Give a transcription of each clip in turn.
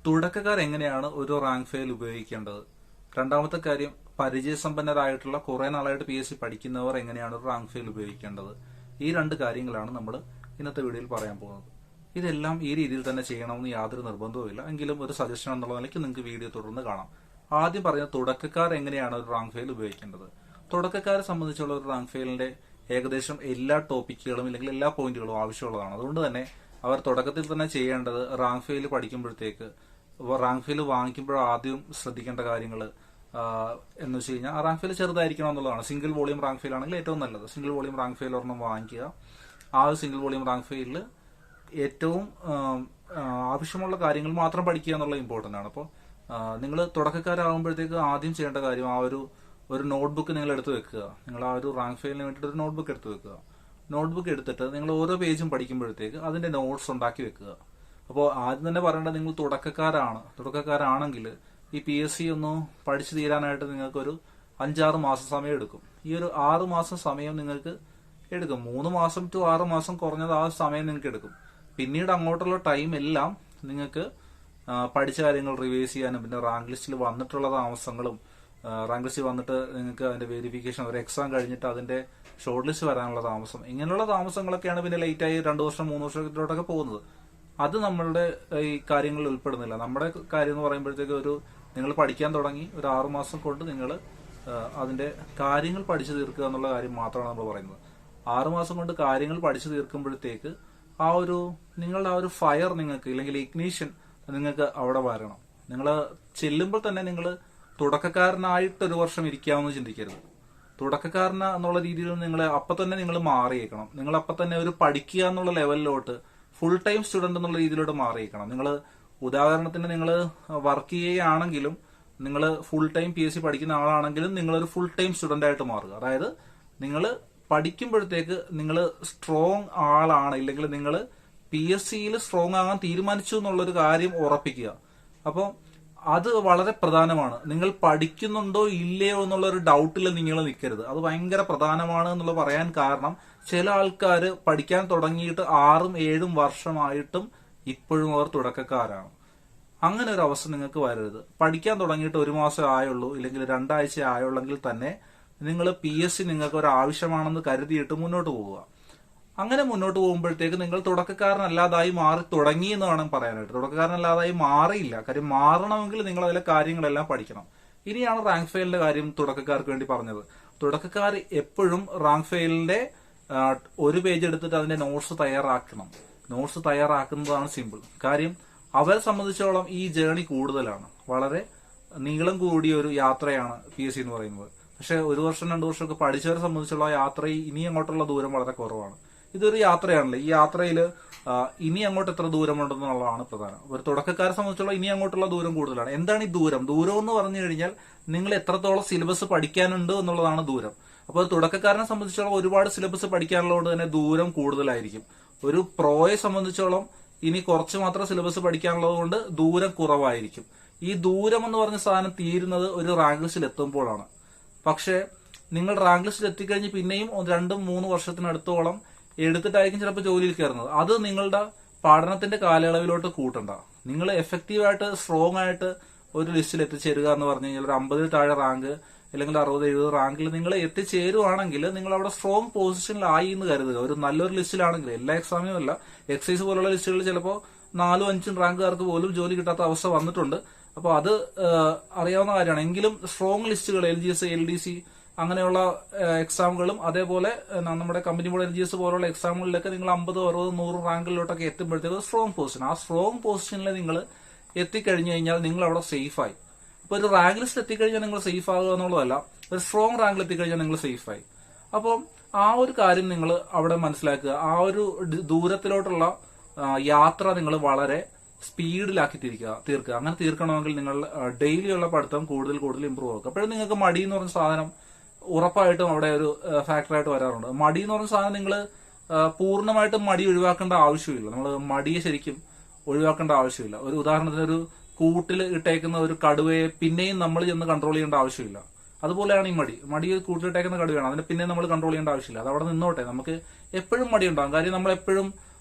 തുടക്കക്കാർ എങ്ങനെയാണ് ഒരു rank file ഉപയോഗിക്കേണ്ടത്? രണ്ടാമത്തെ കാര്യം, പരിചയസമ്പന്നരായിട്ടുള്ള കുറെ നാളായിട്ട് PSC പഠിക്കുന്നവർ എങ്ങനെയാണ് ഒരു റാങ്ക് ഫയൽ ഉപയോഗിക്കേണ്ടത്? ഈ രണ്ട് കാര്യങ്ങളാണ് നമ്മൾ ഇന്നത്തെ വീഡിയോയിൽ പറയാൻ പോകുന്നത്. ഇതെല്ലാം ഈ രീതിയിൽ തന്നെ ചെയ്യണമെന്ന് യാതൊരു നിർബന്ധവുമില്ല. എങ്കിലും ഒരു സജഷൻ എന്നുള്ള നിലയ്ക്ക് നിങ്ങൾക്ക് വീഡിയോ തുടർന്ന് കാണാം. ആദ്യം പറയുന്നത് തുടക്കക്കാർ എങ്ങനെയാണ് ഒരു റാങ്ക് ഫയൽ ഉപയോഗിക്കേണ്ടത്. തുടക്കക്കാരെ സംബന്ധിച്ചുള്ള ഒരു റാങ്ക് ഫയലിന്റെ ഏകദേശം എല്ലാ ടോപ്പിക്കുകളും അല്ലെങ്കിൽ എല്ലാ പോയിന്റുകളും ആവശ്യമുള്ളതാണ്. അതുകൊണ്ട് തന്നെ അവർ തുടക്കത്തിൽ തന്നെ ചെയ്യേണ്ടത് റാങ്ക് ഫയൽ പഠിക്കുമ്പോഴത്തേക്ക് റാങ്ക് ഫയൽ വാങ്ങിക്കുമ്പോൾ ആദ്യം ശ്രദ്ധിക്കേണ്ട കാര്യങ്ങൾ എന്ന് വെച്ച് കഴിഞ്ഞാൽ റാങ്ക് ഫയൽ ചെറുതായിരിക്കണം എന്നുള്ളതാണ്. സിംഗിൾ വോളിയം റാങ്ക് ഫയൽ ആണെങ്കിൽ ഏറ്റവും നല്ലത്. സിംഗിൾ വോളിയം റാങ്ക് ഫയൽ ഒരെണ്ണം വാങ്ങിക്കുക. ആ ഒരു സിംഗിൾ വോളിയം റാങ്ക് ഫയലിൽ ഏറ്റവും ആവശ്യമുള്ള കാര്യങ്ങൾ മാത്രം പഠിക്കുക എന്നുള്ളത് ഇമ്പോർട്ടന്റ് ആണ്. അപ്പോൾ നിങ്ങൾ തുടക്കക്കാരാകുമ്പോഴത്തേക്ക് ആദ്യം ചെയ്യേണ്ട കാര്യം ഒരു നോട്ട്ബുക്ക് നിങ്ങൾ എടുത്ത് വെക്കുക. നിങ്ങൾ ആ ഒരു റാങ്ക് ഫയലിന് വേണ്ടിയിട്ട് ഒരു നോട്ട്ബുക്ക് എടുത്ത് വെക്കുക. നോട്ട്ബുക്ക് എടുത്തിട്ട് നിങ്ങൾ ഓരോ പേജും പഠിക്കുമ്പോഴത്തേക്ക് അതിന്റെ നോട്ട്സ് ഉണ്ടാക്കി വെക്കുക. അപ്പോൾ ആദ്യം തന്നെ പറയേണ്ടത്, നിങ്ങൾ തുടക്കക്കാരാണെങ്കിൽ ഈ PSC ഒന്ന് പഠിച്ചു തീരാനായിട്ട് നിങ്ങൾക്കൊരു 5-6 മാസം സമയം എടുക്കും. ഈ ഒരു 6 മാസം സമയം നിങ്ങൾക്ക് എടുക്കും. 3 മാസം to 6 മാസം കുറഞ്ഞത് ആ സമയം നിങ്ങൾക്ക് എടുക്കും. പിന്നീട് അങ്ങോട്ടുള്ള ടൈം എല്ലാം നിങ്ങൾക്ക് പഠിച്ച കാര്യങ്ങൾ റിവൈസ് ചെയ്യാനും പിന്നെ റാങ്ക് ലിസ്റ്റിൽ വന്നിട്ടുള്ള താമസങ്ങളും റാങ്ക് ലിസ്റ്റ് വന്നിട്ട് നിങ്ങൾക്ക് അതിന്റെ വെരിഫിക്കേഷൻ, ഒരു എക്സാം കഴിഞ്ഞിട്ട് അതിന്റെ ഷോർട്ട് ലിസ്റ്റ് വരാനുള്ള താമസം, ഇങ്ങനെയുള്ള താമസങ്ങളൊക്കെയാണ് പിന്നെ ലേറ്റായി 2 വർഷം 3 വർഷത്തിലോട്ടൊക്കെ പോകുന്നത്. അത് നമ്മളുടെ ഈ കാര്യങ്ങളിൽ ഉൾപ്പെടുന്നില്ല. നമ്മുടെ കാര്യം എന്ന് പറയുമ്പോഴത്തേക്ക് നിങ്ങൾ പഠിക്കാൻ തുടങ്ങി ഒരു 6 മാസം കൊണ്ട് നിങ്ങൾ അതിന്റെ കാര്യങ്ങൾ പഠിച്ചു തീർക്കുക എന്നുള്ള കാര്യം മാത്രമാണ് നമ്മൾ പറയുന്നത്. 6 മാസം കൊണ്ട് കാര്യങ്ങൾ പഠിച്ചു തീർക്കുമ്പോഴത്തേക്ക് നിങ്ങളുടെ ആ ഒരു ഫയർ നിങ്ങൾക്ക്, ഇല്ലെങ്കിൽ ഇഗ്നീഷൻ നിങ്ങൾക്ക് അവിടെ വരണം. നിങ്ങൾ ചെല്ലുമ്പോൾ തന്നെ നിങ്ങൾ തുടക്കക്കാരനായിട്ട് 1 വർഷം ഇരിക്കാമെന്ന് ചിന്തിക്കരുത്. തുടക്കക്കാരന എന്നുള്ള രീതിയിൽ അപ്പൊ തന്നെ നിങ്ങൾ മാറിയേക്കണം. നിങ്ങൾ അപ്പൊ തന്നെ ഒരു പഠിക്കുക എന്നുള്ള ലെവലിലോട്ട് ഫുൾ ടൈം സ്റ്റുഡന്റ് എന്നുള്ള രീതിയിലോട്ട് മാറിയേക്കണം. നിങ്ങൾ ഉദാഹരണത്തിന് നിങ്ങൾ വർക്ക് ചെയ്യുകയാണെങ്കിലും നിങ്ങൾ ഫുൾ ടൈം PSC പഠിക്കുന്ന ആളാണെങ്കിലും നിങ്ങളൊരു ഫുൾ ടൈം സ്റ്റുഡന്റ് ആയിട്ട് മാറുക. അതായത് നിങ്ങൾ പഠിക്കുമ്പോഴത്തേക്ക് നിങ്ങൾ സ്ട്രോങ് ആളാണ്, ഇല്ലെങ്കിൽ നിങ്ങൾ PSCയിൽ സ്ട്രോങ് ആകാൻ തീരുമാനിച്ചു എന്നുള്ളൊരു കാര്യം ഉറപ്പിക്കുക. അപ്പോൾ അത് വളരെ പ്രധാനമാണ്. നിങ്ങൾ പഠിക്കുന്നുണ്ടോ ഇല്ലയോ എന്നുള്ള ഒരു ഡൗട്ടിൽ നിങ്ങൾ നിൽക്കരുത്. അത് ഭയങ്കര പ്രധാനമാണ് എന്നുള്ള പറയാൻ കാരണം, ചില ആൾക്കാർ പഠിക്കാൻ തുടങ്ങിയിട്ട് 6-7 വർഷമായിട്ടും ഇപ്പോഴും അവർ തുടക്കക്കാരാണ്. അങ്ങനെ ഒരു അവസ്ഥ നിങ്ങൾക്ക് വരരുത്. പഠിക്കാൻ തുടങ്ങിയിട്ട് 1 മാസം ആയുള്ളൂ, ഇല്ലെങ്കിൽ 2 ആഴ്ച ആയുള്ളെങ്കിൽ തന്നെ നിങ്ങൾ PSC നിങ്ങൾക്ക് ഒരു ആവശ്യമാണെന്ന് കരുതിയിട്ട് മുന്നോട്ട് പോവുക. അങ്ങനെ മുന്നോട്ട് പോകുമ്പോഴത്തേക്ക് നിങ്ങൾ തുടക്കക്കാരനല്ലാതായി മാറി തുടങ്ങി എന്ന് വേണം പറയാനായിട്ട്. തുടക്കക്കാരനല്ലാതായി മാറിയില്ല. കാര്യം മാറണമെങ്കിൽ നിങ്ങൾ അതിലെ കാര്യങ്ങളെല്ലാം പഠിക്കണം. ഇനിയാണ് റാങ്ക് ഫയലിന്റെ കാര്യം തുടക്കക്കാർക്ക് വേണ്ടി പറഞ്ഞത്. തുടക്കക്കാർ എപ്പോഴും റാങ്ക് ഫയലിന്റെ ഒരു പേജ് എടുത്തിട്ട് അതിന്റെ നോട്ട്സ് തയ്യാറാക്കണം. നോട്ട്സ് തയ്യാറാക്കുന്നതാണ് സിമ്പിൾ. കാര്യം അവരെ സംബന്ധിച്ചോളം ഈ ജേർണി കൂടുതലാണ്. വളരെ നീളം കൂടിയ ഒരു യാത്രയാണ് PSC എന്ന് പറയുന്നത്. പക്ഷെ 1 വർഷം 2 വർഷമൊക്കെ പഠിച്ചവരെ സംബന്ധിച്ചുള്ള യാത്ര ഇനി അങ്ങോട്ടുള്ള ദൂരം വളരെ കുറവാണ്. ഇതൊരു യാത്രയാണല്ലോ. ഈ യാത്രയിൽ ഇനി അങ്ങോട്ട് എത്ര ദൂരമുണ്ടെന്നുള്ളതാണ് പ്രധാനം. ഒരു തുടക്കക്കാരെ സംബന്ധിച്ചുള്ള ഇനി അങ്ങോട്ടുള്ള ദൂരം കൂടുതലാണ്. എന്താണ് ഈ ദൂരം? ദൂരം എന്ന് പറഞ്ഞു കഴിഞ്ഞാൽ നിങ്ങൾ എത്രത്തോളം സിലബസ് പഠിക്കാനുണ്ട് എന്നുള്ളതാണ് ദൂരം. അപ്പോൾ തുടക്കക്കാരനെ സംബന്ധിച്ചോളം ഒരുപാട് സിലബസ് പഠിക്കാനുള്ളതുകൊണ്ട് തന്നെ ദൂരം കൂടുതലായിരിക്കും. ഒരു പ്രോയെ സംബന്ധിച്ചോളം ഇനി കുറച്ച് മാത്രം സിലബസ് പഠിക്കാനുള്ളത് കൊണ്ട് ദൂരം കുറവായിരിക്കും. ഈ ദൂരം എന്ന് പറഞ്ഞ സാധനം തീരുന്നത് ഒരു റാങ്ക് ലിസ്റ്റിൽ എത്തുമ്പോഴാണ്. പക്ഷെ നിങ്ങൾ റാങ്ക് ലിസ്റ്റിൽ എത്തിക്കഴിഞ്ഞ് പിന്നെയും 2-3 വർഷത്തിനടുത്തോളം എടുത്തിട്ടായിരിക്കും ചിലപ്പോൾ ജോലിയിൽ കയറുന്നത്. അത് നിങ്ങളുടെ പഠനത്തിന്റെ കാലയളവിലോട്ട് കൂട്ടണ്ട. നിങ്ങൾ എഫക്റ്റീവായിട്ട് സ്ട്രോങ് ആയിട്ട് ഒരു ലിസ്റ്റിൽ എത്തിച്ചേരുക എന്ന് പറഞ്ഞു കഴിഞ്ഞാൽ ഒരു 50 താഴെ റാങ്ക് അല്ലെങ്കിൽ 60-70 റാങ്കിൽ നിങ്ങൾ എത്തിച്ചേരുവാണെങ്കിൽ നിങ്ങൾ അവിടെ സ്ട്രോങ് പൊസിഷനിലായി എന്ന് കരുതുക. ഒരു നല്ലൊരു ലിസ്റ്റിലാണെങ്കിൽ, എല്ലാ എക്സാമിനും അല്ല, എക്സൈസ് പോലുള്ള ലിസ്റ്റുകളിൽ ചിലപ്പോൾ 4-5 റാങ്കുകാർക്ക് പോലും ജോലി കിട്ടാത്ത അവസ്ഥ വന്നിട്ടുണ്ട്. അപ്പോൾ അത് അറിയാവുന്ന കാര്യമാണ്. എങ്കിലും സ്ട്രോങ് ലിസ്റ്റുകൾ LGS, LDC അങ്ങനെയുള്ള എക്സാമുകളും അതേപോലെ നമ്മുടെ കമ്പനി ബോർഡ് LGS പോലുള്ള എക്സാമുകളിലൊക്കെ നിങ്ങൾ 50, 60, 100 റാങ്കിലോട്ടൊക്കെ എത്തുമ്പോഴത്തേക്ക് സ്ട്രോങ് പൊസിഷൻ, ആ സ്ട്രോങ് പൊസിഷനിൽ നിങ്ങൾ എത്തിക്കഴിഞ്ഞു കഴിഞ്ഞാൽ നിങ്ങൾ അവിടെ സേഫായി. ഇപ്പൊ ഒരു റാങ്ക് ലിസ്റ്റ് എത്തിക്കഴിഞ്ഞാൽ നിങ്ങൾ സേഫ് ആകുക എന്നുള്ളതല്ല, ഒരു സ്ട്രോങ് റാങ്കിൽ എത്തിക്കഴിഞ്ഞാൽ നിങ്ങൾ സേഫായി. അപ്പോൾ ആ ഒരു കാര്യം നിങ്ങൾ അവിടെ മനസ്സിലാക്കുക. ആ ഒരു ദൂരത്തിലോട്ടുള്ള യാത്ര നിങ്ങൾ വളരെ സ്പീഡിലാക്കി തീർക്കുക. അങ്ങനെ തീർക്കണമെങ്കിൽ നിങ്ങൾ ഡെയിലി ഉള്ള പഠിത്തം കൂടുതൽ ഇമ്പ്രൂവ് ആക്കുക. അപ്പോഴും നിങ്ങൾക്ക് മടി എന്ന് പറഞ്ഞ സാധനം ഉറപ്പായിട്ടും അവിടെ ഒരു ഫാക്ടറായിട്ട് വരാറുണ്ട്. മടി എന്ന് പറഞ്ഞ സാധനം നിങ്ങൾ പൂർണ്ണമായിട്ടും മടി ഒഴിവാക്കേണ്ട ആവശ്യമില്ല. നമ്മൾ മടിയെ ശരിക്കും ഒഴിവാക്കേണ്ട ആവശ്യമില്ല. ഒരു ഉദാഹരണത്തിന് ഒരു കൂട്ടിൽ ഇട്ടേക്കുന്ന ഒരു കടുവയെ പിന്നെയും നമ്മൾ ചെന്ന് കൺട്രോൾ ചെയ്യേണ്ട ആവശ്യമില്ല. അതുപോലെയാണ് ഈ മടി കൂട്ടിലിട്ടേക്കുന്ന കടുവയാണ്. അതിനെ പിന്നെ നമ്മൾ കൺട്രോൾ ചെയ്യേണ്ട ആവശ്യമില്ല. അത് അവിടെ നിന്നോട്ടെ. നമുക്ക് എപ്പോഴും മടി ഉണ്ടാകും. കാര്യം നമ്മൾ എപ്പോഴും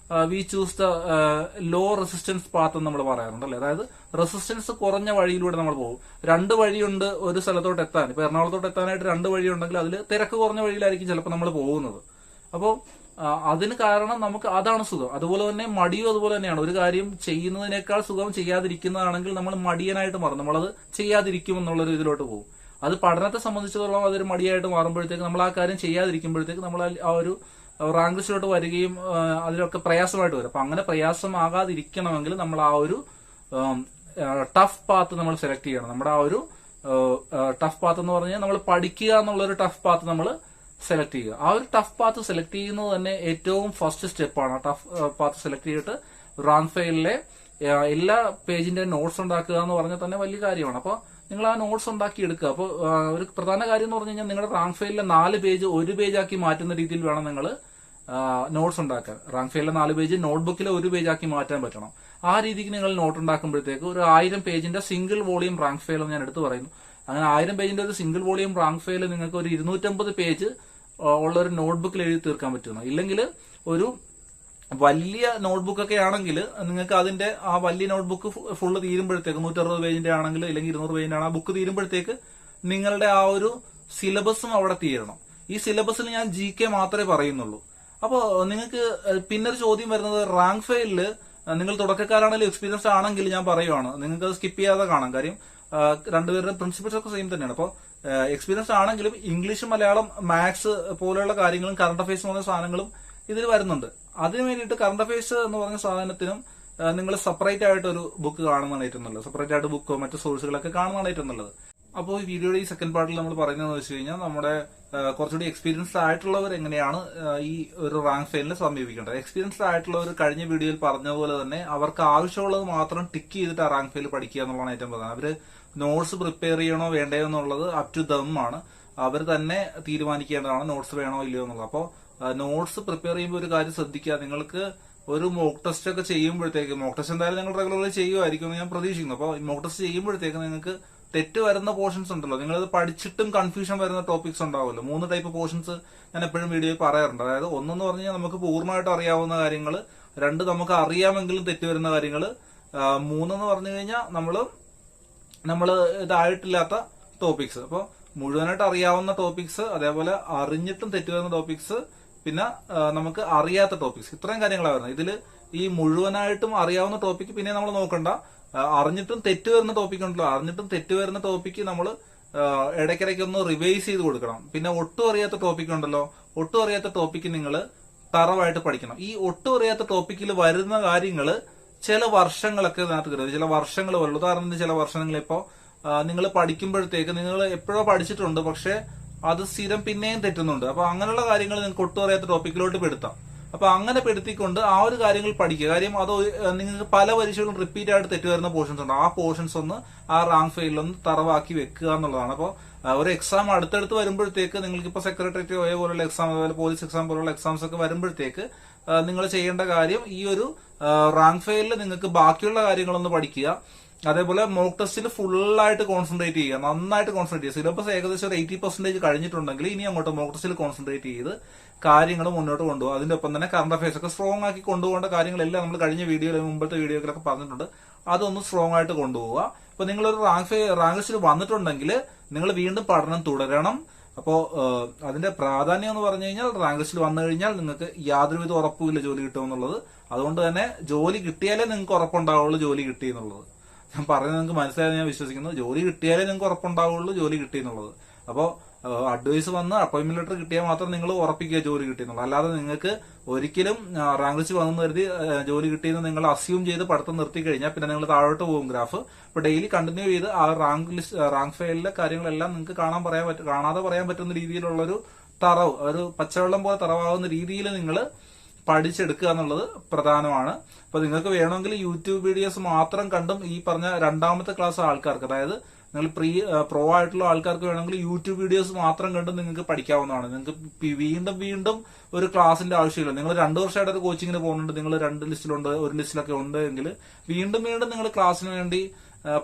we choose the low resistance path എന്ന് നമ്മൾ പറയാറുണ്ട് അല്ലെ. അതായത് റെസിസ്റ്റൻസ് കുറഞ്ഞ വഴിയിലൂടെ നമ്മൾ പോകും. രണ്ട് വഴിയുണ്ട് ഒരു സ്ഥലത്തോട്ട് എത്താൻ. ഇപ്പൊ എറണാകുളത്തോട്ട് എത്താനായിട്ട് രണ്ട് വഴിയുണ്ടെങ്കിൽ അതിൽ തിരക്ക് കുറഞ്ഞ വഴിയിലായിരിക്കും ചിലപ്പോൾ നമ്മൾ പോകുന്നത്. അപ്പോൾ അതിന് കാരണം നമുക്ക് അതാണ് സുഖം. അതുപോലെ തന്നെ മടിയും അതുപോലെ തന്നെയാണ്. ഒരു കാര്യം ചെയ്യുന്നതിനേക്കാൾ സുഖം ചെയ്യാതിരിക്കുന്നതാണെങ്കിൽ നമ്മൾ മടിയനായിട്ട് മാറും, നമ്മളത് ചെയ്യാതിരിക്കും എന്നുള്ളൊരു ഇതിലോട്ട് പോകും. അത് പഠനത്തെ സംബന്ധിച്ചിടത്തോളം അതൊരു മടിയായിട്ട് മാറുമ്പോഴത്തേക്ക് നമ്മൾ ആ കാര്യം ചെയ്യാതിരിക്കുമ്പോഴത്തേക്ക് നമ്മൾ ആ ഒരു റാങ്ക് ലിസ്റ്റിലോട്ട് വരികയും അതിലൊക്കെ പ്രയാസമായിട്ട് വരും. അപ്പൊ അങ്ങനെ പ്രയാസമാകാതിരിക്കണമെങ്കിൽ നമ്മൾ ആ ഒരു ടഫ് പാത്ത് നമ്മൾ സെലക്ട് ചെയ്യണം. നമ്മുടെ ആ ഒരു ടഫ് പാത്ത് എന്ന് പറഞ്ഞാൽ നമ്മൾ പഠിക്കുക എന്നുള്ളൊരു ടഫ് പാത്ത് നമ്മൾ സെലക്ട് ചെയ്യുക. ആ ഒരു ടഫ് പാത്ത് സെലക്ട് ചെയ്യുന്നത് തന്നെ ഏറ്റവും ഫസ്റ്റ് സ്റ്റെപ്പാണ്. ടഫ് പാത്ത് സെലക്ട് ചെയ്തിട്ട് റാങ്ക് ഫയലിലെ എല്ലാ പേജിന്റെ നോട്ട്സ് ഉണ്ടാക്കുക എന്ന് പറഞ്ഞാൽ തന്നെ വലിയ കാര്യമാണ്. അപ്പോൾ നിങ്ങൾ ആ നോട്ട്സ് ഉണ്ടാക്കി എടുക്കുക. അപ്പോൾ ഒരു പ്രധാന കാര്യം എന്ന് പറഞ്ഞു കഴിഞ്ഞാൽ നിങ്ങളുടെ റാങ്ക് ഫയലിലെ 4 പേജ് 1 പേജാക്കി മാറ്റുന്ന രീതിയിൽ വേണം നിങ്ങൾ നോട്ട്സ് ഉണ്ടാക്കാൻ. റാങ്ക് ഫയലിലെ 4 പേജ് നോട്ട്ബുക്കിലെ 1 പേജാക്കി മാറ്റാൻ പറ്റണം. ആ രീതിക്ക് നിങ്ങൾ നോട്ട് ഉണ്ടാക്കുമ്പോഴത്തേക്ക് ഒരു 1000 പേജിന്റെ സിംഗിൾ വോളിയം റാങ്ക് ഫയൽ എന്ന് ഞാൻ എടുത്തു പറയുന്നു. അങ്ങനെ 1000 പേജിന്റെ ഒരു സിംഗിൾ വോളിയം റാങ്ക് ഫയൽ നിങ്ങൾക്ക് ഒരു 250 പേജ് ഉള്ള ഒരു നോട്ട്ബുക്കിൽ എഴുതി തീർക്കാൻ പറ്റുന്നു. ഇല്ലെങ്കിൽ ഒരു വലിയ നോട്ട്ബുക്ക് ആണെങ്കിൽ നിങ്ങൾക്ക് അതിന്റെ ആ വലിയ നോട്ട്ബുക്ക് ഫുള്ള് തീരുമ്പോഴത്തേക്ക് 160 പേജിന്റെ ആണെങ്കിൽ അല്ലെങ്കിൽ 200 പേജിന്റെ ആണ് ആ ബുക്ക് തീരുമ്പോഴത്തേക്ക് നിങ്ങളുടെ ആ ഒരു സിലബസും അവിടെ തീരണം. ഈ സിലബസിൽ ഞാൻ GK മാത്രമേ പറയുന്നുള്ളൂ. അപ്പോൾ നിങ്ങൾക്ക് പിന്നൊരു ചോദ്യം വരുന്നത് റാങ്ക് ഫയലിൽ നിങ്ങൾ തുടക്കക്കാരാണെങ്കിലും എക്സ്പീരിയൻസ് ആണെങ്കിൽ ഞാൻ പറയുവാണ് നിങ്ങൾക്ക് അത് സ്കിപ്പ് ചെയ്യാതെ കാണാം. കാര്യം രണ്ടുപേരുടെ പ്രിൻസിപ്പിൾസ് ഒക്കെ സെയിം തന്നെയാണ്. അപ്പോൾ എക്സ്പീരിയൻസ് ആണെങ്കിലും ഇംഗ്ലീഷ്, മലയാളം, മാത്സ് പോലെയുള്ള കാര്യങ്ങളും കറണ്ട് അഫയേഴ്സ് എന്ന് പറഞ്ഞ സാധനങ്ങളും ഇതിൽ വരുന്നുണ്ട്. അതിനു വേണ്ടിയിട്ട് കറണ്ട് അഫയേഴ്സ് എന്ന് പറഞ്ഞ സാധനത്തിനും നിങ്ങൾ സെപ്പറേറ്റ് ആയിട്ട് ഒരു ബുക്ക് കാണുന്നതാണ് ഏറ്റവും നല്ലത്. സെപ്പറേറ്റ് ആയിട്ട് ബുക്കോ മറ്റു സോഴ്സുകളൊക്കെ കാണുന്നതാണ് ഏറ്റവും നല്ലത്. അപ്പോൾ ഈ വീഡിയോയുടെ ഈ സെക്കൻഡ് പാർട്ടിൽ നമ്മൾ പറയുന്നതെന്ന് വെച്ച് കഴിഞ്ഞാൽ നമ്മുടെ കുറച്ചുകൂടി എക്സ്പീരിയൻസ്ഡ് ആയിട്ടുള്ളവർ എങ്ങനെയാണ് ഈ ഒരു റാങ്ക് ഫയലിനെ സമീപിക്കേണ്ടത്. എക്സ്പീരിയൻസ്ഡ് ആയിട്ടുള്ളവർ കഴിഞ്ഞ വീഡിയോയിൽ പറഞ്ഞ പോലെ തന്നെ അവർക്ക് ആവശ്യമുള്ളത് മാത്രം ടിക്ക് ചെയ്തിട്ട് ആ റാങ്ക് ഫയൽ പഠിക്കുക എന്നുള്ളതാണ് ഏറ്റവും പ്രധാനം. അവര് നോട്ട്സ് പ്രിപ്പയർ ചെയ്യണോ വേണ്ടയോ എന്നുള്ളത് അപ് ടു ദം ആണ്. അവർ തന്നെ തീരുമാനിക്കേണ്ടതാണ് നോട്ട്സ് വേണോ ഇല്ലയോ എന്നുള്ളത്. അപ്പോൾ നോട്ട്സ് പ്രിപ്പയർ ചെയ്യുമ്പോൾ ഒരു കാര്യം ശ്രദ്ധിക്കുക. നിങ്ങൾക്ക് ഒരു മോക്ക് ടെസ്റ്റ് ഒക്കെ ചെയ്യുമ്പോഴത്തേക്ക്, മോക്ക് ടെസ്റ്റ് എന്തായാലും നിങ്ങൾ റെഗുലർലി ചെയ്യുമായിരിക്കും എന്ന് ഞാൻ പ്രതീക്ഷിക്കുന്നു. അപ്പോൾ മോക്ക് ടെസ്റ്റ് ചെയ്യുമ്പോഴത്തേക്ക് നിങ്ങൾക്ക് തെറ്റ് വരുന്ന പോർഷൻസ് ഉണ്ടല്ലോ, നിങ്ങളത് പഠിച്ചിട്ടും കൺഫ്യൂഷൻ വരുന്ന ടോപ്പിക്സ് ഉണ്ടാവുമല്ലോ. 3 ടൈപ്പ് പോർഷൻസ് ഞാൻ എപ്പോഴും വീഡിയോയിൽ പറയാറുണ്ട്. അതായത് ഒന്നെന്ന് പറഞ്ഞു കഴിഞ്ഞാൽ നമുക്ക് പൂർണ്ണമായിട്ട് അറിയാവുന്ന കാര്യങ്ങൾ, 2 നമുക്ക് അറിയാമെങ്കിലും തെറ്റ് വരുന്ന കാര്യങ്ങൾ, 3 എന്ന് പറഞ്ഞു കഴിഞ്ഞാൽ നമ്മൾ ഇതായിട്ടില്ലാത്ത ടോപ്പിക്സ്. അപ്പോൾ മുഴുവനായിട്ട് അറിയാവുന്ന ടോപ്പിക്സ്, അതേപോലെ അറിഞ്ഞിട്ടും തെറ്റ് വരുന്ന ടോപ്പിക്സ്, പിന്നെ നമുക്ക് അറിയാത്ത ടോപ്പിക്സ്, ഇത്രയും കാര്യങ്ങളാണ് വരുന്നത്. ഇതിൽ ഈ മുഴുവനായിട്ടും അറിയാവുന്ന ടോപ്പിക്ക് പിന്നെ നമ്മൾ നോക്കണ്ട. അറിഞ്ഞിട്ടും തെറ്റ് വരുന്ന ടോപ്പിക് ഉണ്ടല്ലോ, അറിഞ്ഞിട്ടും തെറ്റ് വരുന്ന ടോപ്പിക്ക് നമ്മൾ ഇടയ്ക്കിടയ്ക്ക് ഒന്ന് റിവൈസ് ചെയ്ത് കൊടുക്കണം. പിന്നെ ഒട്ടും അറിയാത്ത ടോപ്പിക് ഉണ്ടല്ലോ, ഒട്ടും അറിയാത്ത ടോപ്പിക്ക് നിങ്ങൾ തറവായിട്ട് പഠിക്കണം. ഈ ഒട്ടും അറിയാത്ത ടോപ്പിക്കിൽ വരുന്ന കാര്യങ്ങൾ ചില വർഷങ്ങളൊക്കെ ഇതിനകത്ത് കരുത്, ചില വർഷങ്ങൾ വരുള്ളൂ. ഉദാഹരണത്തിന് ചില വർഷങ്ങൾ ഇപ്പോൾ നിങ്ങൾ പഠിക്കുമ്പോഴത്തേക്ക് നിങ്ങൾ എപ്പോഴോ പഠിച്ചിട്ടുണ്ട്, പക്ഷെ അത് സ്ഥിരം പിന്നെയും തെറ്റുന്നുണ്ട്. അപ്പൊ അങ്ങനെയുള്ള കാര്യങ്ങൾ നിങ്ങൾക്ക് ഒട്ടും അറിയാത്ത ടോപ്പിക്കിലോട്ട് പെടുത്താം. അപ്പൊ അങ്ങനെ പെടുത്തിക്കൊണ്ട് ആ ഒരു കാര്യങ്ങൾ പഠിക്കുക. കാര്യം അത് നിങ്ങൾക്ക് പല പരീക്ഷകളും റിപ്പീറ്റ് ആയിട്ട് തെറ്റ് വരുന്ന പോർഷൻസ് ഉണ്ട്. ആ പോർഷൻസ് ഒന്ന് ആ റാങ്ക് ഫയലിലൊന്ന് തറവാക്കി വെക്കുക എന്നുള്ളതാണ്. അപ്പോൾ ഒരു എക്സാം അടുത്തടുത്ത് വരുമ്പോഴത്തേക്ക് നിങ്ങൾക്ക് ഇപ്പൊ സെക്രട്ടേറിയറ്റ് പോലുള്ള എക്സാം, അതുപോലെ പോലീസ് എക്സാം പോലുള്ള എക്സാംസ് ഒക്കെ വരുമ്പോഴത്തേക്ക് നിങ്ങൾ ചെയ്യേണ്ട കാര്യം ഈ ഒരു റാങ്ക് ഫയലിൽ നിങ്ങൾക്ക് ബാക്കിയുള്ള കാര്യങ്ങളൊന്ന് പഠിക്കുക. അതേപോലെ മോക്ക് ടെസ്റ്റിൽ ഫുള്ളായിട്ട് കോൺസെൻട്രേറ്റ് ചെയ്യുക, നന്നായിട്ട് കോൺസെൻട്രേറ്റ് ചെയ്യുക. സിലബസ് ഏകദേശം ഒരു 80% കഴിഞ്ഞിട്ടുണ്ടെങ്കിൽ ഇനി അങ്ങോട്ട് മോക്ക് ടെസ്റ്റിൽ കോൺസെൻട്രേറ്റ് ചെയ്ത് കാര്യങ്ങൾ മുന്നോട്ട് കൊണ്ടുപോകുക. അതിന്റെ ഒപ്പം തന്നെ കറണ്ട് അഫയേഴ്സ് ഒക്കെ സ്ട്രോങ് ആക്കി കൊണ്ടുപോകേണ്ട കാര്യങ്ങളെല്ലാം നമ്മൾ കഴിഞ്ഞ വീഡിയോയിൽ, മുമ്പത്തെ വീഡിയോയിലൊക്കെ പറഞ്ഞിട്ടുണ്ട്. അതൊന്ന് സ്ട്രോങ് ആയിട്ട് കൊണ്ടുപോവുക. അപ്പൊ നിങ്ങളൊരു റാങ്ക് ലിസ്റ്റിൽ വന്നിട്ടുണ്ടെങ്കിൽ നിങ്ങൾ വീണ്ടും പഠനം തുടരണം. അപ്പോൾ അതിന്റെ പ്രാധാന്യം എന്ന് പറഞ്ഞു കഴിഞ്ഞാൽ റാങ്ക് ലിസ്റ്റിൽ വന്നു കഴിഞ്ഞാൽ നിങ്ങൾക്ക് യാതൊരുവിധ ഉറപ്പുമില്ല ജോലി കിട്ടുമെന്നുള്ളത്. അതുകൊണ്ട് തന്നെ ജോലി കിട്ടിയാലേ നിങ്ങൾക്ക് ഉറപ്പുണ്ടാവുള്ളൂ ജോലി കിട്ടി എന്നുള്ളത്. ഞാൻ പറയുന്നത് നിങ്ങൾക്ക് മനസ്സിലായെന്ന് ഞാൻ വിശ്വസിക്കുന്നു. ജോലി കിട്ടിയാലേ നിങ്ങൾക്ക് ഉറപ്പുണ്ടാവുള്ളൂ ജോലി കിട്ടി എന്നുള്ളത്. അപ്പോൾ അഡ്വൈസ് വന്ന് അപ്പോയിന്റ്മെന്റ് ലെറ്റർ കിട്ടിയാൽ മാത്രം നിങ്ങൾ ഉറപ്പിക്കുക ജോലി കിട്ടിയെന്നുള്ളത്. അല്ലാതെ നിങ്ങൾക്ക് ഒരിക്കലും റാങ്ക് ലിസ്റ്റ് വന്നെന്ന് കരുതി ജോലി കിട്ടിയെന്ന് നിങ്ങൾ അസ്യൂം ചെയ്ത് പഠിത്തം നിർത്തി കഴിഞ്ഞാൽ പിന്നെ നിങ്ങൾ താഴോട്ട് പോകും ഗ്രാഫ്. അപ്പൊ ഡെയിലി കണ്ടിന്യൂ ചെയ്ത് ആ റാങ്ക് ഫയലിലെ കാര്യങ്ങളെല്ലാം നിങ്ങൾക്ക് കാണാതെ പറയാൻ പറ്റുന്ന രീതിയിലുള്ളൊരു തറവ്, ഒരു പച്ചവെള്ളം പോലെ തറവാകുന്ന രീതിയിൽ നിങ്ങൾ പഠിച്ചെടുക്കുക എന്നുള്ളത് പ്രധാനമാണ്. അപ്പൊ നിങ്ങൾക്ക് വേണമെങ്കിൽ യൂട്യൂബ് വീഡിയോസ് മാത്രം കണ്ടും ഈ പറഞ്ഞ 2ാമത്തെ ക്ലാസ് ആൾക്കാർക്ക്, അതായത് നിങ്ങൾ പ്രോ ആയിട്ടുള്ള ആൾക്കാർക്ക് വേണമെങ്കിൽ യൂട്യൂബ് വീഡിയോസ് മാത്രം കണ്ടും നിങ്ങൾക്ക് പഠിക്കാവുന്നതാണ്. നിങ്ങൾക്ക് വീണ്ടും ഒരു ക്ലാസിന്റെ ആവശ്യമില്ല. നിങ്ങൾ 2 വർഷമായിട്ട് ഒരു കോച്ചിങ്ങിന് പോകുന്നുണ്ട്, നിങ്ങൾ 2 ലിസ്റ്റിലുണ്ട്, 1 ലിസ്റ്റിലൊക്കെ ഉണ്ട് എങ്കിൽ വീണ്ടും നിങ്ങൾ ക്ലാസ്സിന് വേണ്ടി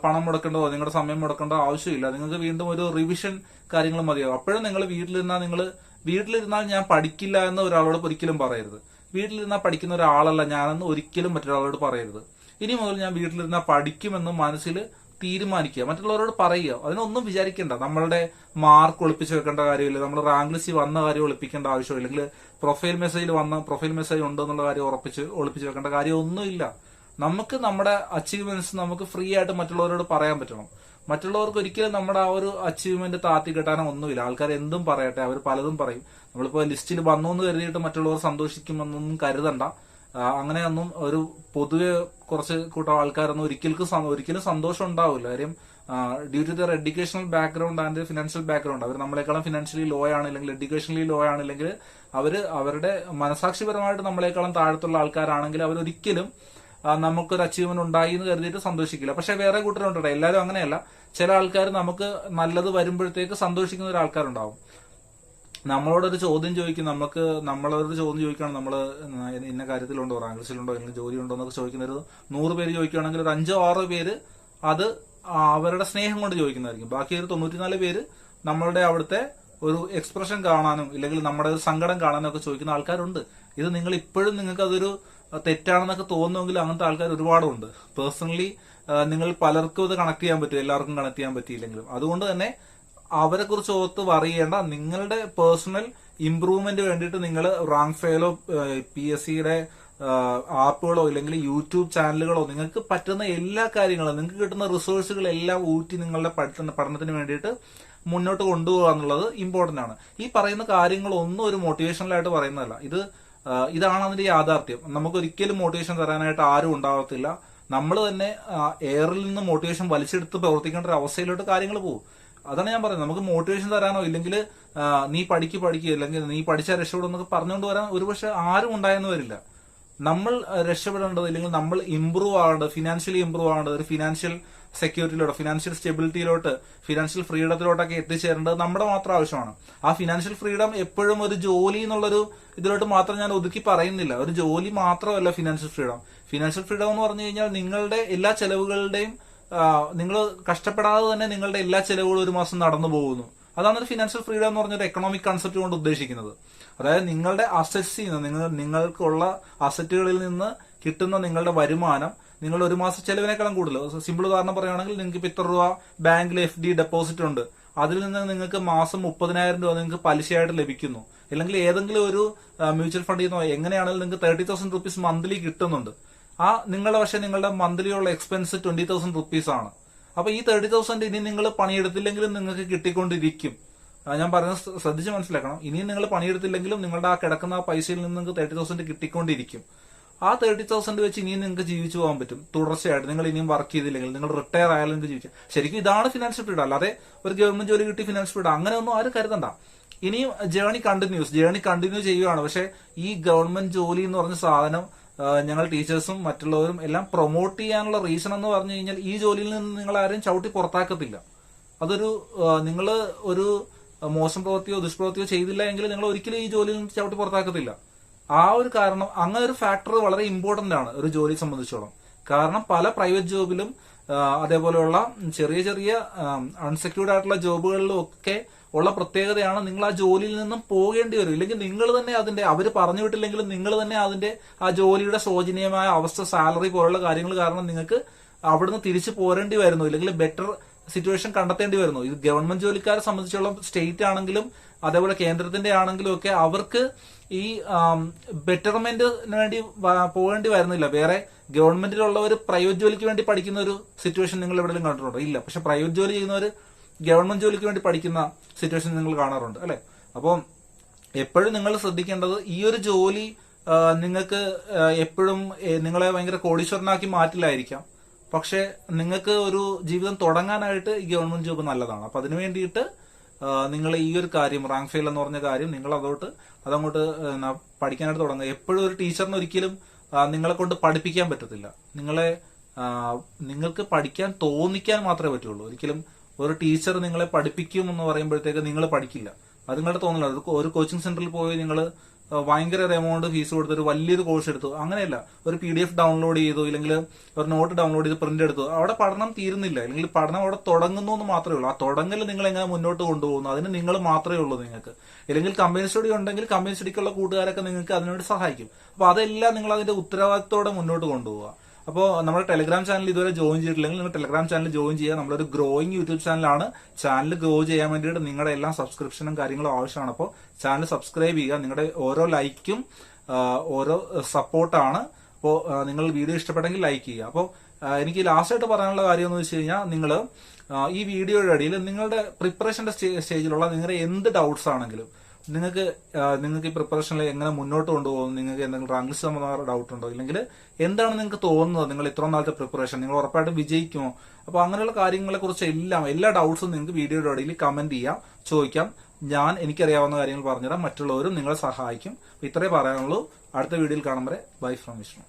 പണം മുടക്കേണ്ടോ നിങ്ങളുടെ സമയം മുടക്കേണ്ടോ ആവശ്യമില്ല. നിങ്ങൾക്ക് വീണ്ടും ഒരു റിവിഷൻ കാര്യങ്ങൾ മതിയാവും. അപ്പോഴും നിങ്ങൾ വീട്ടിലിരുന്നാൽ ഞാൻ പഠിക്കില്ല എന്ന് ഒരാളോട് ഒരിക്കലും പറയരുത്. വീട്ടിലിരുന്നാൽ പഠിക്കുന്ന ഒരാളല്ല ഞാനെന്ന് ഒരിക്കലും മറ്റൊരാളോട് പറയരുത്. ഇനി മുതൽ ഞാൻ വീട്ടിലിരുന്നാൽ പഠിക്കുമെന്ന് മനസ്സിൽ തീരുമാനിക്കുക, മറ്റുള്ളവരോട് പറയുക. അതിനൊന്നും വിചാരിക്കേണ്ട. നമ്മളുടെ മാർക്ക് ഒളിപ്പിച്ച് വെക്കേണ്ട കാര്യമില്ല, നമ്മൾ റാങ്ക് ലിസ്റ്റിൽ വന്ന കാര്യം ഒളിപ്പിക്കേണ്ട ആവശ്യമില്ല, അല്ലെങ്കിൽ പ്രൊഫൈൽ മെസ്സേജ് ഉണ്ട് എന്നുള്ള കാര്യം ഒളിപ്പിച്ച് വെക്കേണ്ട കാര്യം ഒന്നുമില്ല. നമുക്ക് നമ്മുടെ അച്ചീവ്മെന്റ്സ് നമുക്ക് ഫ്രീ ആയിട്ട് മറ്റുള്ളവരോട് പറയാൻ പറ്റണം. മറ്റുള്ളവർക്ക് ഒരിക്കലും നമ്മുടെ ആ ഒരു അച്ചീവ്മെന്റ് താത്തി കെട്ടാനോ ഒന്നുമില്ല. ആൾക്കാർ എന്തും പറയട്ടെ, അവർ പലതും പറയും. നമ്മളിപ്പോ ലിസ്റ്റിൽ വന്നു എന്ന് കരുതിയിട്ട് മറ്റുള്ളവർ സന്തോഷിക്കുമെന്നൊന്നും കരുതണ്ട. അങ്ങനെയൊന്നും ഒരു പൊതുവെ കുറച്ച് കൂട്ടം ആൾക്കാരൊന്നും ഒരിക്കലും സന്തോഷം ഉണ്ടാവില്ല. കാര്യം due to their educational background and financial background, അവർ നമ്മളെക്കാളും ഫിനാൻഷ്യലി ലോ ആണ്, അല്ലെങ്കിൽ എഡ്യൂക്കേഷണലി ലോ ആണെങ്കിൽ അവരുടെ മനസാക്ഷിപരമായിട്ട് നമ്മളെക്കാളും താഴത്തുള്ള ആൾക്കാരാണെങ്കിൽ അവരൊരിക്കലും നമുക്കൊരു അച്ചീവ്മെന്റ് ഉണ്ടായി എന്ന് കരുതിയിട്ട് സന്തോഷിക്കില്ല. പക്ഷെ വേറെ കൂട്ടരുണ്ട്, എല്ലാവരും അങ്ങനെയല്ല. ചില ആൾക്കാർ നമുക്ക് നല്ലത് വരുമ്പോഴത്തേക്ക് സന്തോഷിക്കുന്ന ഒരു ആൾക്കാരുണ്ടാവും. നമ്മളോടൊരു ചോദ്യം ചോദിക്കും, നമ്മളൊരു ചോദ്യം ചോദിക്കുകയാണ്, നമ്മൾ ഇന്ന കാര്യത്തിലുണ്ടോ, റാങ്ക് ലിസ്റ്റിലുണ്ടോ, അല്ലെങ്കിൽ ജോലി ഉണ്ടോ എന്നൊക്കെ ചോദിക്കുന്ന ഒരു 100 പേര് ചോദിക്കുകയാണെങ്കിൽ ഒരു 5-6 പേര് അത് അവരുടെ സ്നേഹം കൊണ്ട് ചോദിക്കുന്നതായിരിക്കും. ബാക്കി ഒരു 94 പേര് നമ്മളുടെ അവിടുത്തെ ഒരു എക്സ്പ്രഷൻ കാണാനും ഇല്ലെങ്കിൽ നമ്മുടെ ഒരു സങ്കടം കാണാനും ഒക്കെ ചോദിക്കുന്ന ആൾക്കാരുണ്ട്. ഇത് നിങ്ങൾ ഇപ്പോഴും നിങ്ങൾക്ക് അതൊരു തെറ്റാണെന്നൊക്കെ തോന്നുമെങ്കിൽ അങ്ങനത്തെ ആൾക്കാർ ഒരുപാടുണ്ട്. പേഴ്സണലി നിങ്ങൾ പലർക്കും ഇത് കണക്ട് ചെയ്യാൻ പറ്റും, എല്ലാവർക്കും കണക്ട് ചെയ്യാൻ പറ്റിയില്ലെങ്കിലും. അതുകൊണ്ട് തന്നെ അവരെ കുറിച്ച് ഓർത്ത് പറയേണ്ട. നിങ്ങളുടെ പേഴ്സണൽ ഇംപ്രൂവ്മെന്റ് വേണ്ടിയിട്ട് നിങ്ങൾ റാങ്ക് ഫെയിലോ PSCയുടെ ആപ്പുകളോ ഇല്ലെങ്കിൽ യൂട്യൂബ് ചാനലുകളോ നിങ്ങൾക്ക് പറ്റുന്ന എല്ലാ കാര്യങ്ങളും, നിങ്ങൾക്ക് കിട്ടുന്ന റിസോഴ്സുകളെല്ലാം ഊറ്റി നിങ്ങളുടെ പഠനത്തിന് വേണ്ടിയിട്ട് മുന്നോട്ട് കൊണ്ടുപോകുക എന്നുള്ളത് ഇമ്പോർട്ടന്റ് ആണ്. ഈ പറയുന്ന കാര്യങ്ങളൊന്നും ഒരു മോട്ടിവേഷണലായിട്ട് പറയുന്നതല്ല. ഇതാണ് അതിന്റെ യാഥാർത്ഥ്യം. നമുക്ക് ഒരിക്കലും മോട്ടിവേഷൻ തരാനായിട്ട് ആരും ഉണ്ടാവത്തില്ല. നമ്മൾ തന്നെ എയറിൽ നിന്ന് മോട്ടിവേഷൻ വലിച്ചെടുത്ത് പ്രവർത്തിക്കേണ്ട ഒരു അവസ്ഥയിലോട്ട് കാര്യങ്ങൾ പോകും. അതാണ് ഞാൻ പറയുന്നത്. നമുക്ക് മോട്ടിവേഷൻ തരാനോ ഇല്ലെങ്കിൽ നീ പഠിക്കുക അല്ലെങ്കിൽ നീ പഠിച്ചാൽ രക്ഷപ്പെടുന്നൊക്കെ പറഞ്ഞുകൊണ്ട് വരാൻ ഒരുപക്ഷെ ആരും ഉണ്ടായെന്ന് വരില്ല. നമ്മൾ രക്ഷപ്പെടേണ്ടത് ഇല്ലെങ്കിൽ നമ്മൾ ഇംപ്രൂവ് ആവേണ്ടത്, ഫിനാൻഷ്യലി ഇംപ്രൂവ് ആവേണ്ടത്, ഒരു ഫിനാൻഷ്യൽ സെക്യൂരിറ്റിയിലോട്ട്, ഫിനാൻഷ്യൽ സ്റ്റെബിലിറ്റിയിലോട്ട്, ഫിനാൻഷ്യൽ ഫ്രീഡത്തിലോട്ടൊക്കെ എത്തിച്ചേരേണ്ടത് നമ്മുടെ മാത്രം ആവശ്യമാണ്. ആ ഫിനാൻഷ്യൽ ഫ്രീഡം എപ്പോഴും ഒരു ജോലി എന്നുള്ളൊരു ഇതിലോട്ട് മാത്രം ഞാൻ ഒതുക്കി പറയുന്നില്ല. ഒരു ജോലി മാത്രമല്ല ഫിനാൻഷ്യൽ ഫ്രീഡം. ഫിനാൻഷ്യൽ ഫ്രീഡം എന്ന് പറഞ്ഞു കഴിഞ്ഞാൽ നിങ്ങളുടെ എല്ലാ ചെലവുകളുടെയും നിങ്ങൾ കഷ്ടപ്പെടാതെ തന്നെ നിങ്ങളുടെ എല്ലാ ചെലവുകളും ഒരു മാസം നടന്നു പോകുന്നു. അതാണ് ഒരു ഫിനാൻഷ്യൽ ഫ്രീഡം എന്ന് പറഞ്ഞൊരു എക്കണോമിക് കൺസെപ്റ്റ് കൊണ്ട് ഉദ്ദേശിക്കുന്നത്. അതായത് നിങ്ങളുടെ അസറ്റ്സിൽ നിന്ന്, നിങ്ങൾക്കുള്ള അസറ്റുകളിൽ നിന്ന് കിട്ടുന്ന നിങ്ങളുടെ വരുമാനം നിങ്ങളുടെ ഒരു മാസം ചെലവിനേക്കാളും കൂടുതൽ. സിമ്പിൾ ഉദാഹരണം പറയുകയാണെങ്കിൽ നിങ്ങൾക്ക് ഇപ്പൊ ഇത്ര രൂപ ബാങ്കിൽ FD ഡെപ്പോസിറ്റ് ഉണ്ട്, അതിൽ നിന്ന് നിങ്ങൾക്ക് മാസം 30,000 രൂപ നിങ്ങൾക്ക് പലിശയായിട്ട് ലഭിക്കുന്നു. അല്ലെങ്കിൽ ഏതെങ്കിലും ഒരു മ്യൂച്വൽ ഫണ്ടിൽ നിന്ന് എങ്ങനെയാണെങ്കിലും നിങ്ങൾക്ക് 30,000 rupees മന്ത്ലി കിട്ടുന്നുണ്ട്. നിങ്ങളുടെ മന്ത്ലി ഉള്ള എക്സ്പെൻസ് 20,000 rupees ആണ്. അപ്പൊ ഈ 30,000 ഇനി നിങ്ങൾ പണിയെടുത്തില്ലെങ്കിലും നിങ്ങൾക്ക് കിട്ടിക്കൊണ്ടിരിക്കും. ഞാൻ പറയുന്നത് ശ്രദ്ധിച്ച് മനസ്സിലാക്കണം. ഇനിയും നിങ്ങൾ പണിയെടുത്തില്ലെങ്കിലും നിങ്ങളുടെ ആ കിടക്കുന്ന പൈസയിൽ നിന്ന് നിങ്ങൾക്ക് 30,000 കിട്ടിക്കൊണ്ടിരിക്കും. ആ 30,000 വെച്ച് ഇനിയും നിങ്ങൾക്ക് ജീവിച്ചു പോകാൻ പറ്റും തുടർച്ചയായിട്ട്. നിങ്ങൾ ഇനിയും വർക്ക് ചെയ്തില്ലെങ്കിൽ, നിങ്ങൾ റിട്ടയർ ആയാലും നിങ്ങൾക്ക് ജീവിക്കാം. ശരിക്കും ഇതാണ് ഫിനാൻഷ്യൽ ഫ്രീഡം. അല്ലാതെ ഒരു ഗവൺമെന്റ് ജോലി കിട്ടി ഫിനാൻഷ്യൽ ഫ്രീഡം അങ്ങനെയൊന്നും ആരും കരുതണ്ട. ഇനിയും ജേണി കണ്ടിന്യൂ ചെയ്യുകയാണ്. പക്ഷെ ഈ ഗവൺമെന്റ് ജോലി എന്ന് പറഞ്ഞ സാധനം ഞങ്ങൾ ടീച്ചേഴ്സും മറ്റുള്ളവരും എല്ലാം പ്രൊമോട്ട് ചെയ്യാനുള്ള റീസൺ എന്ന് പറഞ്ഞു കഴിഞ്ഞാൽ ഈ ജോലിയിൽ നിന്ന് നിങ്ങൾ ആരെയും ചവിട്ടി പുറത്താക്കത്തില്ല. നിങ്ങൾ ഒരു മോശം പ്രവൃത്തിയോ ദുഷ്പ്രവൃത്തിയോ ചെയ്തില്ല എങ്കിൽ നിങ്ങൾ ഒരിക്കലും ഈ ജോലിയിൽ നിന്ന് ചവിട്ടി പുറത്താക്കത്തില്ല. ആ ഒരു കാരണം, അങ്ങനെ ഒരു ഫാക്ടർ വളരെ ഇമ്പോർട്ടന്റ് ആണ് ഒരു ജോലിയെ സംബന്ധിച്ചോളം. കാരണം പല പ്രൈവറ്റ് ജോബിലും അതേപോലെയുള്ള ചെറിയ അൺസെക്യൂർഡ് ആയിട്ടുള്ള ജോബുകളിലും ഒക്കെ ഉള്ള പ്രത്യേകതയാണ് നിങ്ങൾ ആ ജോലിയിൽ നിന്നും പോകേണ്ടി വരും. ഇല്ലെങ്കിൽ നിങ്ങൾ തന്നെ അവർ പറഞ്ഞു വിട്ടില്ലെങ്കിലും നിങ്ങൾ തന്നെ ആ ജോലിയുടെ ശോചനീയമായ അവസ്ഥ, സാലറി പോലുള്ള കാര്യങ്ങൾ കാരണം നിങ്ങൾക്ക് അവിടുന്ന് തിരിച്ചു പോരേണ്ടി വരുന്നു, ഇല്ലെങ്കിൽ ബെറ്റർ സിറ്റുവേഷൻ കണ്ടെത്തേണ്ടി വരുന്നു. ഇത് ഗവൺമെന്റ് ജോലിക്കാരെ സംബന്ധിച്ചുള്ള സ്റ്റേറ്റ് ആണെങ്കിലും അതേപോലെ കേന്ദ്രത്തിന്റെ ആണെങ്കിലും ഒക്കെ അവർക്ക് ഈ ബെറ്റർമെന്റിന് വേണ്ടി പോകേണ്ടി വരുന്നില്ല. വേറെ ഗവൺമെന്റിലുള്ളവർ പ്രൈവറ്റ് ജോലിക്ക് വേണ്ടി പഠിക്കുന്ന ഒരു സിറ്റുവേഷൻ നിങ്ങൾ എവിടെയെങ്കിലും കണ്ടിട്ടുണ്ടോ? ഇല്ല. പക്ഷെ പ്രൈവറ്റ് ജോലി ചെയ്യുന്നവർ ഗവൺമെന്റ് ജോലിക്ക് വേണ്ടി പഠിക്കുന്ന സിറ്റുവേഷൻ നിങ്ങൾ കാണാറുണ്ട്, അല്ലെ? അപ്പം എപ്പോഴും നിങ്ങൾ ശ്രദ്ധിക്കേണ്ടത് ഈ ഒരു ജോലി നിങ്ങൾക്ക് എപ്പോഴും നിങ്ങളെ ഭയങ്കര കോടീശ്വരനാക്കി മാറ്റില്ലായിരിക്കാം. പക്ഷെ നിങ്ങൾക്ക് ഒരു ജീവിതം തുടങ്ങാനായിട്ട് ഈ ഗവൺമെന്റ് ജോബ് നല്ലതാണ്. അപ്പൊ അതിനു വേണ്ടിയിട്ട് നിങ്ങൾ ഈ ഒരു കാര്യം, റാങ്ക് ഫെയിൽ എന്ന് പറഞ്ഞ കാര്യം, നിങ്ങൾ അതങ്ങോട്ട് പഠിക്കാനായിട്ട് തുടങ്ങുക. എപ്പോഴും ഒരു ടീച്ചറിന് ഒരിക്കലും നിങ്ങളെ കൊണ്ട് പഠിപ്പിക്കാൻ പറ്റത്തില്ല. നിങ്ങൾക്ക് പഠിക്കാൻ തോന്നിക്കാൻ മാത്രമേ പറ്റുള്ളൂ. ഒരിക്കലും ഒരു ടീച്ചർ നിങ്ങളെ പഠിപ്പിക്കും എന്ന് പറയുമ്പോഴത്തേക്ക് നിങ്ങൾ പഠിക്കില്ല. അത് നിങ്ങളുടെ തോന്നല. ഒരു കോച്ചിങ് സെന്ററിൽ പോയി നിങ്ങൾ ഭയങ്കര ഒരു എമൗണ്ട് ഫീസ് കൊടുത്ത് ഒരു വലിയൊരു കോഴ്സ് എടുത്തു. അങ്ങനെയല്ല, ഒരു PDF ഡൗൺലോഡ് ചെയ്തു, ഇല്ലെങ്കിൽ ഒരു നോട്ട് ഡൗൺലോഡ് ചെയ്ത് പ്രിന്റ് എടുത്തു. അവിടെ പഠനം തീരുന്നില്ല, അല്ലെങ്കിൽ പഠനം അവിടെ തുടങ്ങുന്നു എന്ന് മാത്രമേ ഉള്ളൂ. ആ തുടങ്ങൽ നിങ്ങൾ എങ്ങനെ മുന്നോട്ട് കൊണ്ടുപോകുന്നു അതിന് നിങ്ങൾ മാത്രമേ ഉള്ളൂ നിങ്ങൾക്ക്. അല്ലെങ്കിൽ കമ്പനി സ്റ്റഡി ഉണ്ടെങ്കിൽ കമ്പനി സ്റ്റഡിക്കുള്ള കൂട്ടുകാരൊക്കെ നിങ്ങൾക്ക് അതിനുവേണ്ടി സഹായിക്കും. അപ്പൊ അതെല്ലാം നിങ്ങൾ അതിന്റെ ഉത്തരവാദിത്തത്തോടെ മുന്നോട്ട് കൊണ്ടുപോകുക. അപ്പോൾ നമ്മുടെ ടെലിഗ്രാം ചാനൽ ഇതുവരെ ജോയിൻ ചെയ്തിട്ടില്ലെങ്കിൽ നിങ്ങൾ ടെലിഗ്രാം ചാനൽ ജോയിൻ ചെയ്യുക. നമ്മളൊരു ഗ്രോയിങ് യൂട്യൂബ് ചാനലാണ്. ചാനൽ ഗ്രോ ചെയ്യാൻ വേണ്ടിയിട്ട് നിങ്ങളുടെ എല്ലാ സബ്സ്ക്രിപ്ഷനും കാര്യങ്ങളും ആവശ്യമാണ്. അപ്പോൾ ചാനൽ സബ്സ്ക്രൈബ് ചെയ്യുക. നിങ്ങളുടെ ഓരോ ലൈക്കും ഓരോ സപ്പോർട്ടാണ്. അപ്പോൾ നിങ്ങൾ വീഡിയോ ഇഷ്ടപ്പെട്ടെങ്കിൽ ലൈക്ക് ചെയ്യുക. അപ്പോൾ എനിക്ക് ലാസ്റ്റായിട്ട് പറയാനുള്ള കാര്യം എന്ന് വെച്ച് കഴിഞ്ഞാൽ, നിങ്ങൾ ഈ വീഡിയോയുടെ ഇടയിൽ നിങ്ങളുടെ പ്രിപ്പറേഷന്റെ സ്റ്റേജിലുള്ള നിങ്ങളുടെ എന്ത് ഡൗട്ട്സ് ആണെങ്കിലും നിങ്ങൾക്ക് ഈ പ്രിപ്പറേഷനിൽ എങ്ങനെ മുന്നോട്ട് കൊണ്ടുപോകും, നിങ്ങൾക്ക് എന്തെങ്കിലും റാങ്ക് ലിസ്റ്റ് സംബന്ധമായ ഡൗട്ട് ഉണ്ടോ, ഇല്ലെങ്കിൽ എന്താണ് നിങ്ങൾക്ക് തോന്നുന്നത്, നിങ്ങൾ ഇത്ര നാളത്തെ പ്രിപ്പറേഷൻ നിങ്ങൾ ഉറപ്പായിട്ടും വിജയിക്കുമോ, അപ്പോൾ അങ്ങനെയുള്ള കാര്യങ്ങളെ കുറിച്ച് എല്ലാ ഡൗട്ട്സും നിങ്ങൾക്ക് വീഡിയോയുടെ ഇടയിൽ കമന്റ് ചെയ്യാം, ചോദിക്കാം. ഞാൻ എനിക്കറിയാവുന്ന കാര്യങ്ങൾ പറഞ്ഞുതരാം. മറ്റുള്ളവരും നിങ്ങളെ സഹായിക്കും. ഇത്രേ പറയാനുള്ളൂ. അടുത്ത വീഡിയോയിൽ കാണും വരെ ബൈ ഫ്രം വിഷ്ണു.